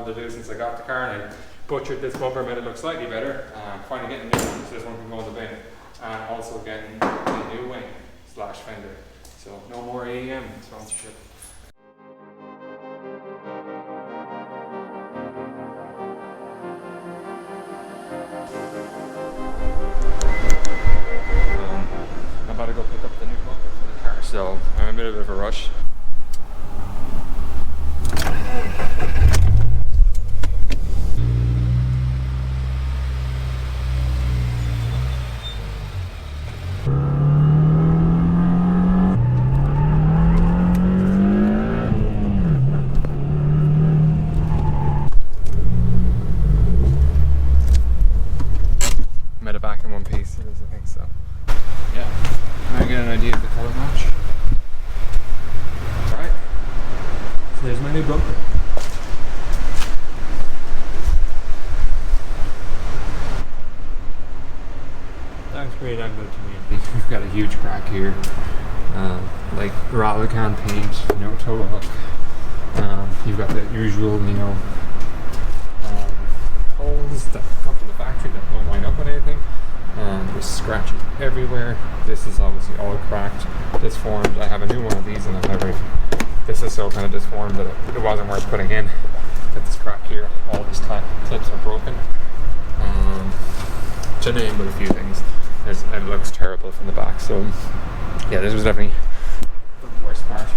wanted to do since I got the car, and I butchered this bumper, made it look slightly better. Finally getting new ones, so this one can go in the bin. And also getting a new wing / fender. So no more AEM sponsorship. I'm about to go pick up the new bumper for the car, so I'm in a bit of a rush. Made it back in one piece, it is, I think so. Yeah, I get an idea of the colour match. Alright, so there's my new bumper. Looks pretty damn good to me. We've got a huge crack here. Like Ralacan paint, no toe hook. You've got the usual, holes that come from the factory that don't line up with anything. There's scratches everywhere. This is obviously all cracked, disformed. I have a new one of these, and this is so kind of disformed that it wasn't worth putting in. Got this crack here. All these clips are broken. To name but a few things. It looks terrible from the back. So yeah, this was definitely the worst part.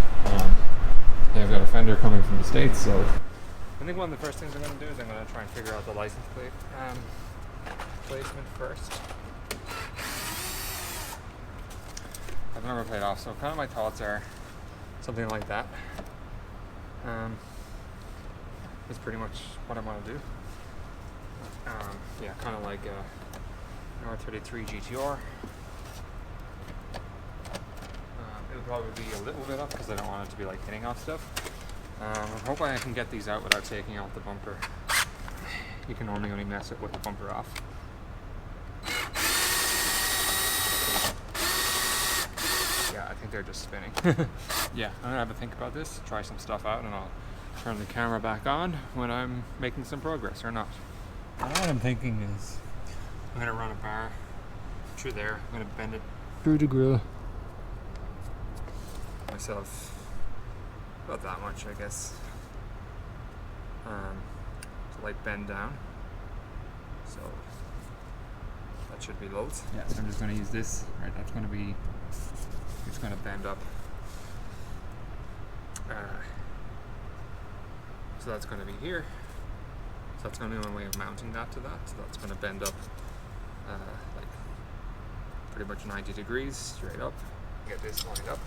I've got a fender coming from the States, so I think one of the first things I'm going to do is I'm going to try and figure out the license plate placement first. I've never played off, so kind of my thoughts are something like that. That's pretty much what I want to do. Yeah, kind of like an R33 GTR. It'll probably be a little bit up because I don't want it to be like hitting off stuff. I'm hoping I can get these out without taking off the bumper. You can normally only mess it with the bumper off. Yeah, I think they're just spinning. Yeah, I'm gonna have a think about this, try some stuff out, and I'll turn the camera back on when I'm making some progress or not. What I'm thinking is I'm gonna run a bar through there. I'm gonna bend it through the grill myself. About that much, I guess. So like bend down. So that should be loads. Yeah, so I'm just going to use this. Right, that's going to be. It's going to bend up. So that's going to be here. So that's going to be one way of mounting that to that. So that's going to bend up, like pretty much 90 degrees straight up. Get this lined up.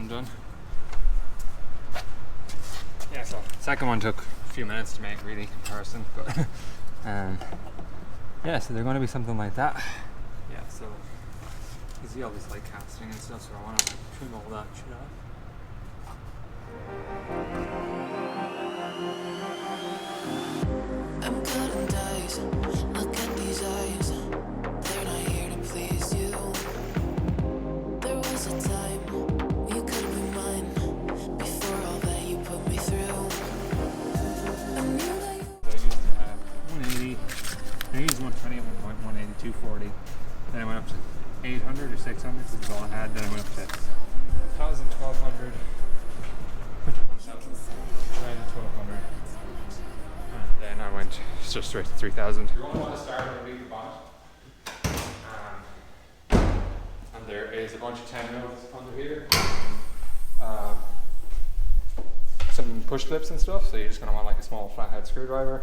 Done. Yeah, so second one took a few minutes to make, really, comparison, but yeah, so they're going to be something like that. Yeah, so you see all this like casting and stuff, so I want to trim all that shit off. I'm cutting dice, look at these eyes, they're not here to please you. There was a time you could be mine before all that you put me through. I used 180, I used 120 at one point, 180, 240. Then I went up to 800 or 600, this is all I had. Then I went up to 1,000, 1,200, 1,000, 1,200. Then I went just straight to 3,000. You're going to want to start with a big bonnet. And there is a bunch of 10 mils under here. Some push clips and stuff, so you're just going to want like a small flathead screwdriver.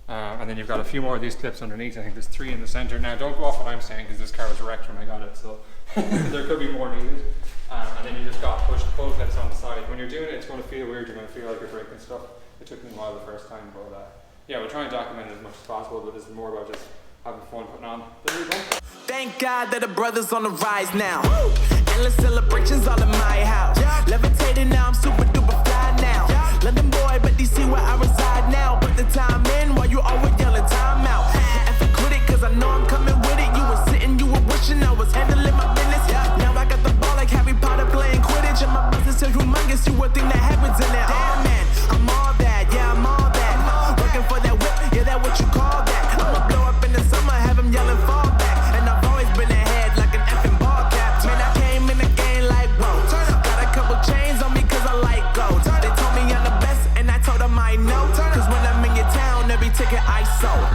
And then you've got a few more of these clips underneath. I think there's 3 in the center. Now don't go off what I'm saying, because this car was wrecked when I got it, so there could be more needed. And then you just got pull clips on the side. When you're doing it, it's going to feel weird. You're going to feel like you're breaking stuff. It took me a while the first time, but yeah, we'll try and document it as much as possible. But this is more about just having fun putting on the new bumper. Thank God that the brothers on the rise now. Woo! Endless celebrations all in my house. Yeah. Levitating now, I'm super duper fly now. Yeah. London boy, but DC where I reside now. Put the time in while you always yelling time out. And for quit it, cause I know I'm coming with it. You were sitting, you were wishing I was handling my business. Yeah. Now I got the ball like Harry Potter playing Quidditch. And my business is humongous, you would think that happens in there. Damn man, I'm all that, yeah, I'm all that. Working for that whip, yeah, that what you call that. I'ma blow up in the summer, have him yelling fall back. And I've always been ahead like an effing ball cap. Man, I came in the game like, whoa. Got a couple chains on me cause I like gold. They told me I'm the best and I told them I know. Cause when I'm in your town, every ticket I sold.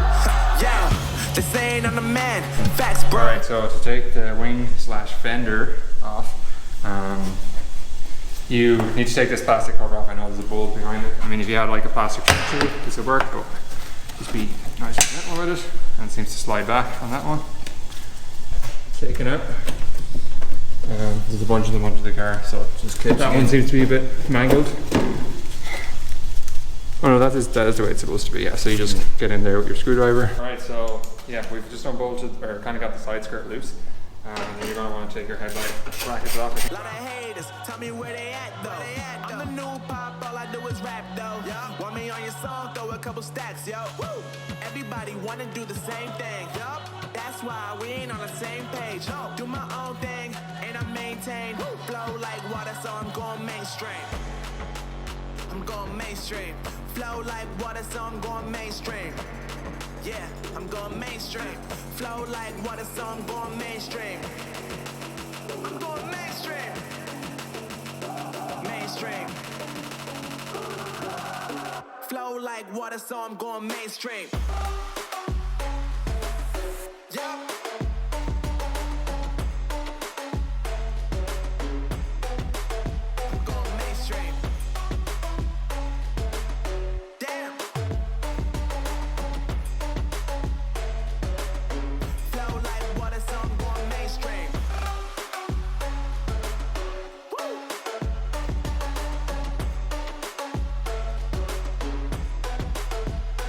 Yeah, they saying I'm the man. Facts, bro. Alright, so to take the wing slash fender off, you need to take this plastic cover off. I know there's a bulb behind it. I mean, if you had like a plastic cover, this would work, but just be nice and gentle with it. And it seems to slide back on that one. Taken out. There's a bunch of them under the car, so just clip. That one seems to be a bit mangled. Oh no, that is the way it's supposed to be, yeah. So you just get in there with your screwdriver. Alright, so yeah, we've just unbolted, or kind of got the side skirt loose. And then you're going to want to take your headlight brackets off. Lot of haters, tell me where they at though. I'm the new pop, all I do is rap though. Yeah. Want me on your song, throw a couple stacks, yo. Woo. Everybody wanna do the same thing. Yup. That's why we ain't on the same page. No. Do my own thing, and I maintain. Woo. Flow like water, so I'm going mainstream. I'm going mainstream. Flow like water, so I'm going mainstream. Yeah, I'm going mainstream. Flow like water, so I'm going mainstream. I'm going mainstream. Mainstream. Flow like water, so I'm going mainstream. Yeah. I'm going mainstream. Damn. Flow like water, so I'm going mainstream. Woo.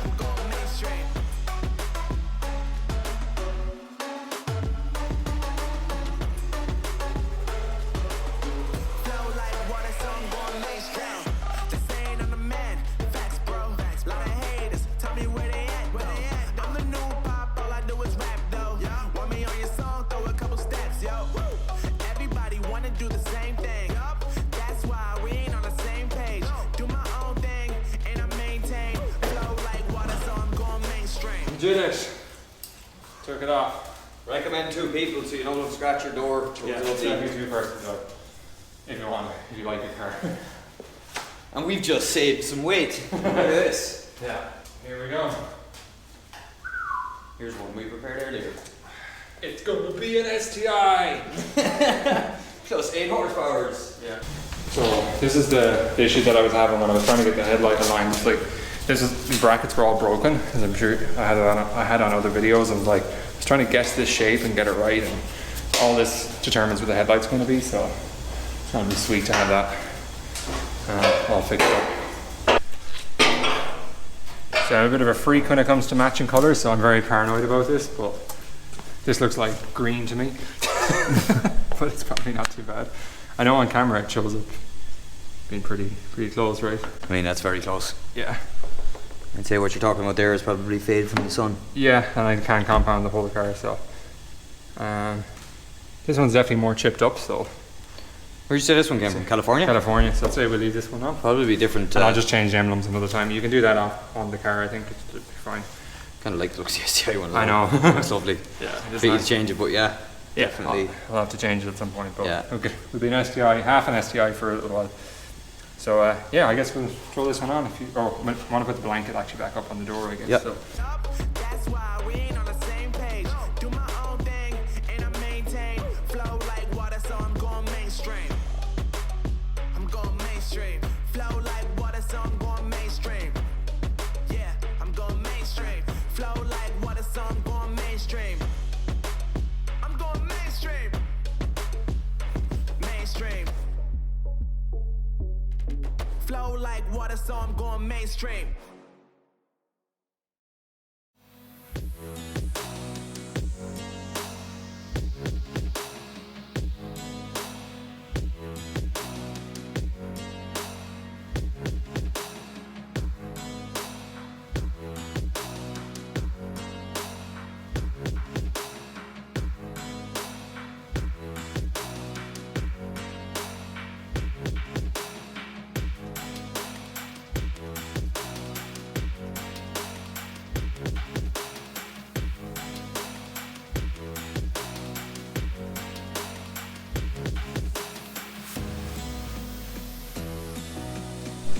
I'm going mainstream. Flow like water, so I'm going mainstream. This ain't on the man. Facts, bro. Lot of haters, tell me where they at though. I'm the new pop, all I do is rap though. Want me on your song, throw a couple stacks, yo. Everybody wanna do the same thing. That's why we ain't on the same page. Do my own thing, and I maintain. Flow like water, so I'm going mainstream. Did it. Took it off. Recommend 2 people so you don't scratch your door. Yeah, definitely 2 persons though. If you want, if you like your car. And we've just saved some weight. Look at this. Yeah. Here we go. Here's one we prepared earlier. It's gonna be an STI. Plus 8 horsepower. Yeah. So this is the issue that I was having when I was trying to get the headlight aligned. It's like the brackets were all broken, as I'm sure I had on other videos. I was trying to guess this shape and get it right, and all this determines where the headlight's going to be. So it's going to be sweet to have that all fixed up. So I'm a bit of a freak when it comes to matching colors, so I'm very paranoid about this. But this looks like green to me, but it's probably not too bad. I know on camera it shows up being pretty close, right? I mean, that's very close. Yeah. I'd say what you're talking about there is probably fade from the sun. Yeah, and I can compound the whole car, so. This one's definitely more chipped up, so. Where'd you say this one came from? California? California, so I'd say we'll leave this one on. Probably be different. And I'll just change the emblems another time. You can do that on the car, I think it'll be fine. Kind of like the looks of the STI one. I know. It's lovely. Yeah, it is Please nice. change it, but yeah. Yeah, Definitely. I'll have to change it at some point, but Yeah. okay. It'll be an STI, half an STI for a little while. So yeah, I guess we'll throw this one on if you, want to put the blanket actually back up on the door, I guess. Yep. So. That's why we ain't on the same page. Do my own thing, and I maintain. Flow like water, so I'm going mainstream. I'm going mainstream. Flow like water, so I'm going flow like water, so I'm going mainstream.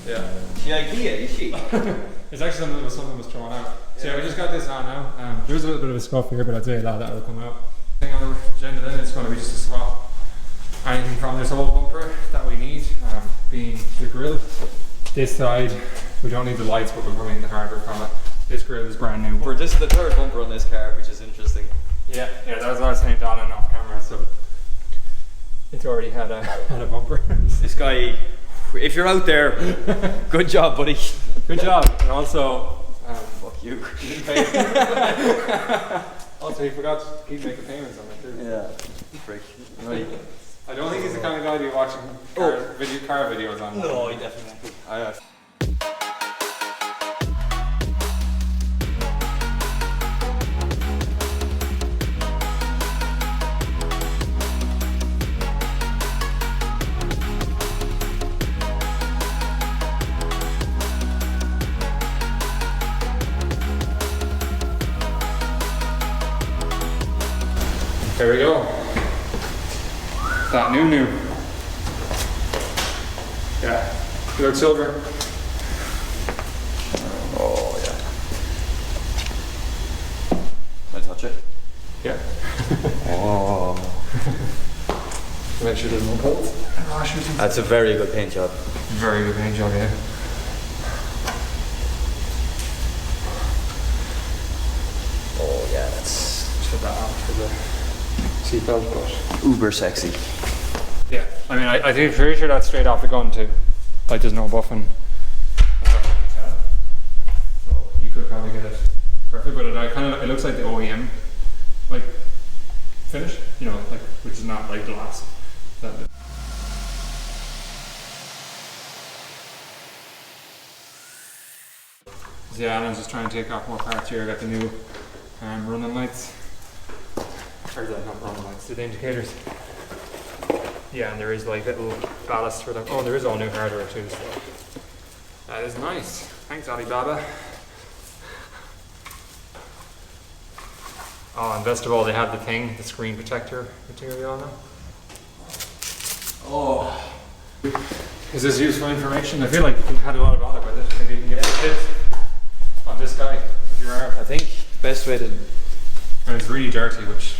Yeah. The idea, is she? It's actually something that was thrown out. So yeah, we just got this on now. There's a little bit of a scuff here, but I'd say a lot of that will come out. The thing on the agenda then is going to be just to swap anything from this old bumper that we need, being the grille. This side, we don't need the lights, but we're going to need the hardware from it. This grille is brand new. This is the third bumper on this car, which is interesting. Yeah, that was what I was saying on and off camera, so it's already had a bumper. This guy, if you're out there, good job, buddy. Good job. And also, fuck you. You didn't pay. Also, he forgot to keep making payments on it too. Yeah, freak. Right. I don't think he's the kind of guy to be watching car videos on. No, he definitely. There we go. That new. Yeah. You look silver. Oh yeah. Can I touch it? Yeah. Oh. Make sure there's no cold. That's a very good paint job. Very good paint job, yeah. Oh yeah, that's Put that on for the seatbelt, but uber sexy. yeah. I mean, I think pretty sure that's straight off the gun too. Like, there's no buffing. So you could probably get it perfect, but it looks like the OEM like finish, you know, like, which is not like glass. Yeah, Alan's just trying to take off more parts here. I got the new running lights. Or not running lights, the indicators. Yeah, and there is like little ballast for them. Oh, there is all new hardware too, so that is nice. Thanks, Alibaba. Oh, and best of all, they have the thing, the screen protector material on them. Oh. Is this useful information? I feel like we've had a lot of bother with it. Maybe you can give us a tip on this guy, if you are. I think best way to. And it's really dirty, which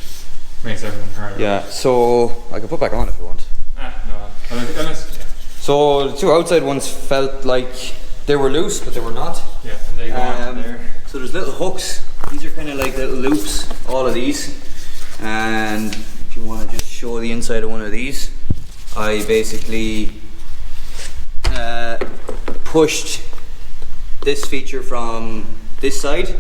makes everything harder. Yeah, so I can put back on if you want. No. Unless, yeah. So the two outside ones felt like they were loose, but they were not. Yeah, and they go on there. So there's little hooks. These are kind of like little loops, all of these. And if you want to just show the inside of one of these, I basically pushed this feature from this side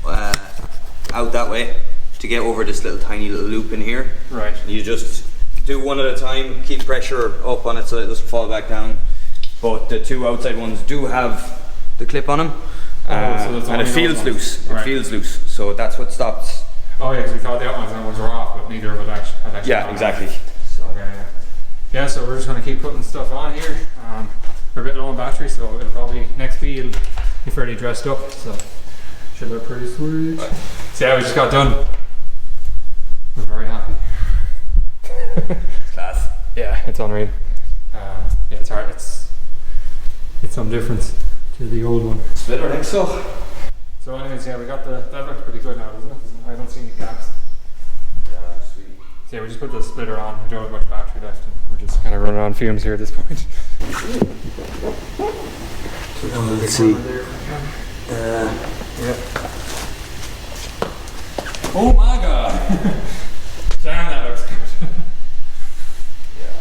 out that way to get over this tiny little loop in here. Right. You just do one at a time, keep pressure up on it so it doesn't fall back down. But the two outside ones do have the clip on them. So and it feels loose. Right. It feels loose. So that's what stops. Oh yeah, because we thought the outlines ones were off, but neither of it had actually Yeah, gone exactly. off. So, yeah, so we're just going to keep putting stuff on here. We're a bit low on battery, so it'll probably, next B it'll be fairly dressed up, so should look pretty sweet. Right. So yeah, we just got done. We're very happy. Class. Yeah, it's unreal. Yeah, it's hard. It's some difference to the old one. Splitter, I think so. So anyways, yeah, we got that looks pretty good now, doesn't it? I don't see any gaps. Yeah, sweet. So yeah, we just put the splitter on. We don't have much battery left, and we're just kind of running on fumes here at this point. Let's see. Yeah. Oh my god! Damn, that looks good. Yeah.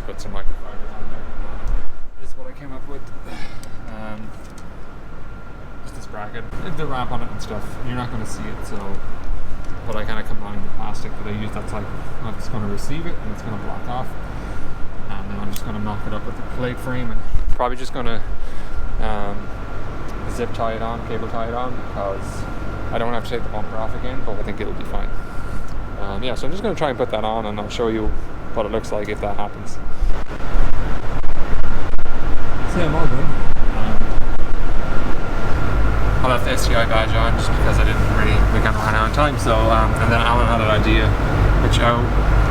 just put some microfibers on there. This is what I came up with. Just this bracket. The ramp on it and stuff, you're not going to see it, so but I kind of combined the plastic that I used. That's like it's going to receive it and it's going to block off. And then I'm just going to mock it up with the plate frame and probably just going to zip tie it on, cable tie it on, because I don't have to take the bumper off again, but I think it'll be fine. Yeah, so I'm just going to try and put that on and I'll show you what it looks like if that happens. So yeah, I'm all good. I left the STI badge on just because we kind of ran out of time. So, and then Alan had an idea, which I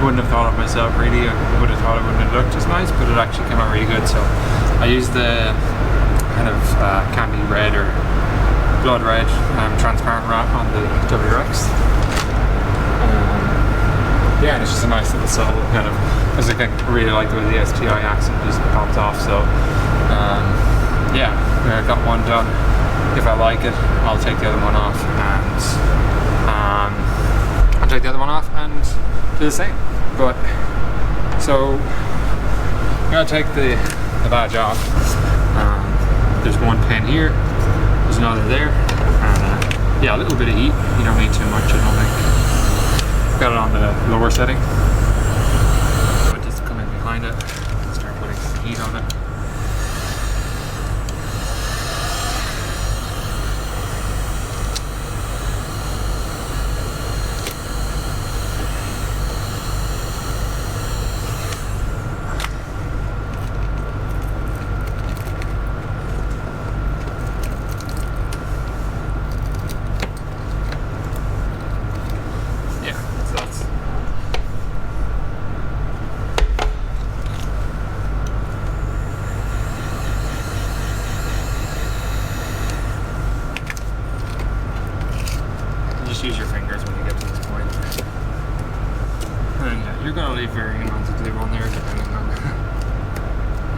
wouldn't have thought of myself really. I would have thought it wouldn't have looked as nice, but it actually came out really good. So I used the kind of candy red or blood red transparent wrap on the WRX. Yeah, and it's just a nice little subtle kind of, as I really like the way the STI accent just popped off. So yeah, I got one done. If I like it, I'll take the other one off and I'll take the other one off and do the same. But so I'm gonna take the badge off. There's one pin here, there's another there, and yeah, a little bit of heat. You don't need too much, I don't think. Got it on the lower setting. So just come in behind it, start putting some heat on it. Use your fingers when you get to this point. And yeah, you're gonna leave varying amounts of glue on there depending on what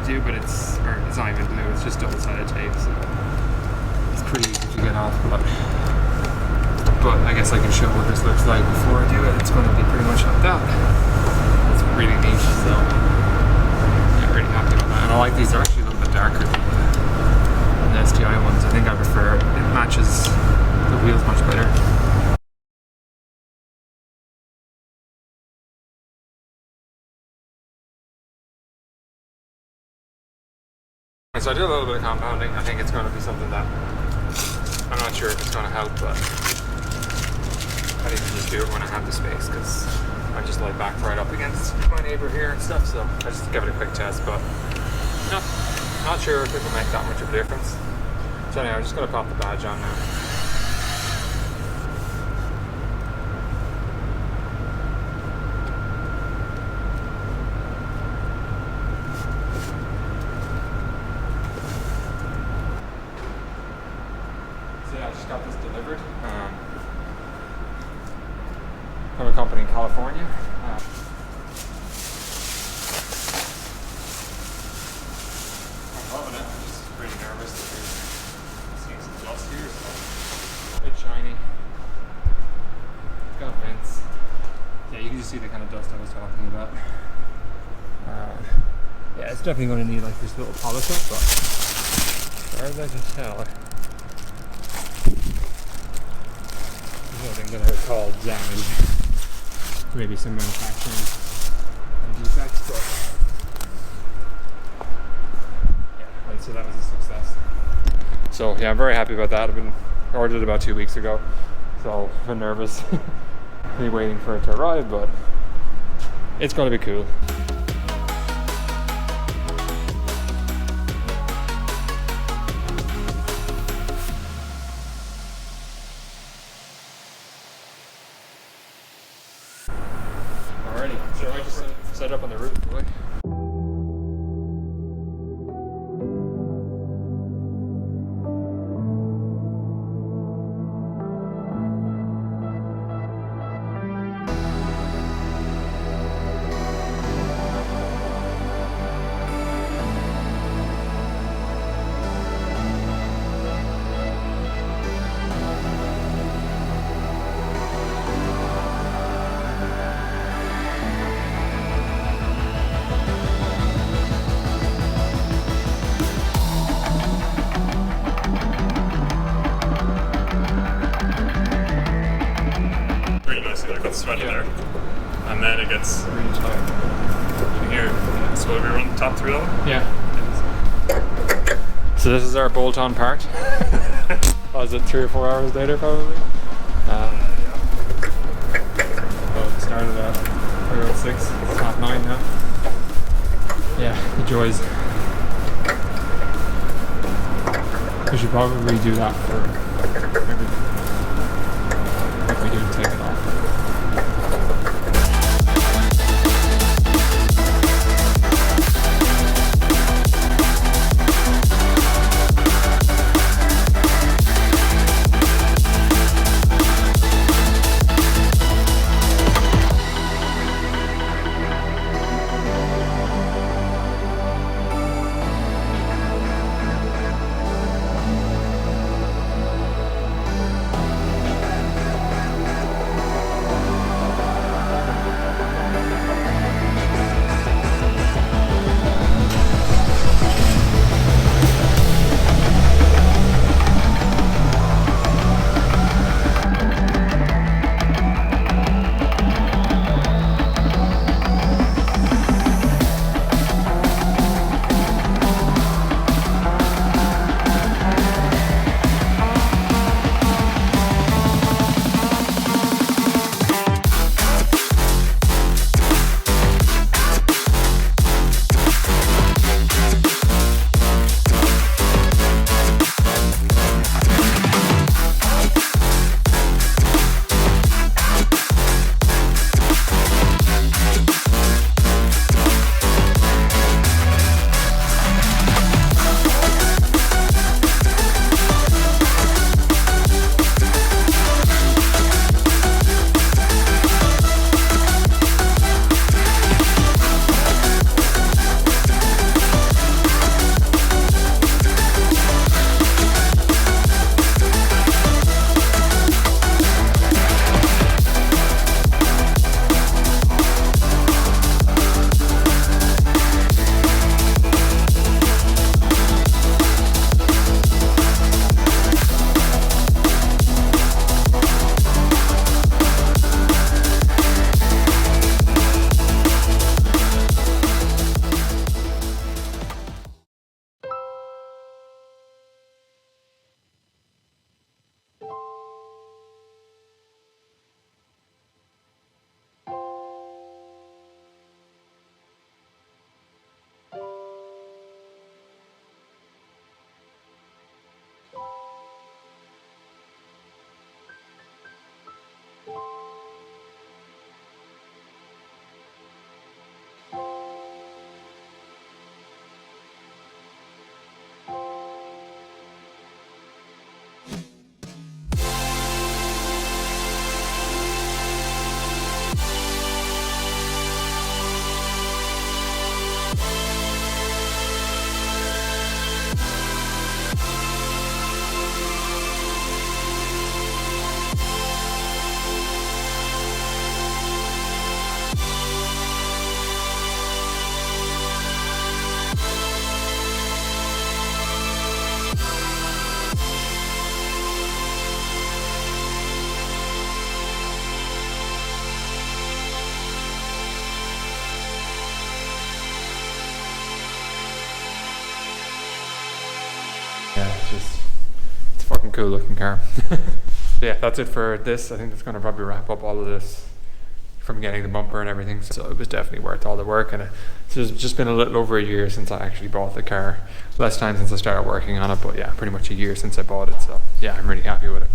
you do, but it's not even glue, it's just double-sided tape, so it's pretty easy to get off. But I guess I can show what this looks like before I do it. It's gonna be pretty much like that. It's really neat, so yeah, really happy with that. And I like these, they're actually a little bit darker than the STI ones. I think I prefer it. It matches the wheels much better. So I did a little bit of compounding. I think it's going to be something that I'm not sure if it's going to help, but I need to just do it when I have the space because I just like back right up against my neighbor here and stuff. So I just give it a quick test, but no, not sure if it will make that much of a difference. So anyway, I'm just going to pop the badge on now. I just got this delivered from a company in California. I'm loving it. I'm just pretty nervous that there's seeing some dust here. So a bit shiny. It's got vents. Yeah, you can just see the kind of dust I was talking about. Yeah, it's definitely going to need like this little polish up, but as far as I can tell, nothing that are called damage. Maybe some manufacturing defects, but yeah, I'd say that was a success. So yeah, I'm very happy about that. I ordered it about 2 weeks ago, so I've been nervous, really waiting for it to arrive, but it's going to be cool. Alrighty, so I just set up on the roof, boy. really nicely. Like that's sweaty there, and then it gets really tight. You can hear. So we run the top through that one? Yeah. So this is our bolt-on part. Was it 3 or 4 hours later probably? So it started at around 6. It's 9:30 now. Yeah, the joys. We should probably do that for everything. If we do take it off. Yeah, it's a fucking cool looking car. Yeah, that's it for this. I think that's going to probably wrap up all of this from getting the bumper and everything. So it was definitely worth all the work, and it's just been a little over a year since I actually bought the car. Less time since I started working on it, but yeah, pretty much a year since I bought it. So yeah, I'm really happy with it.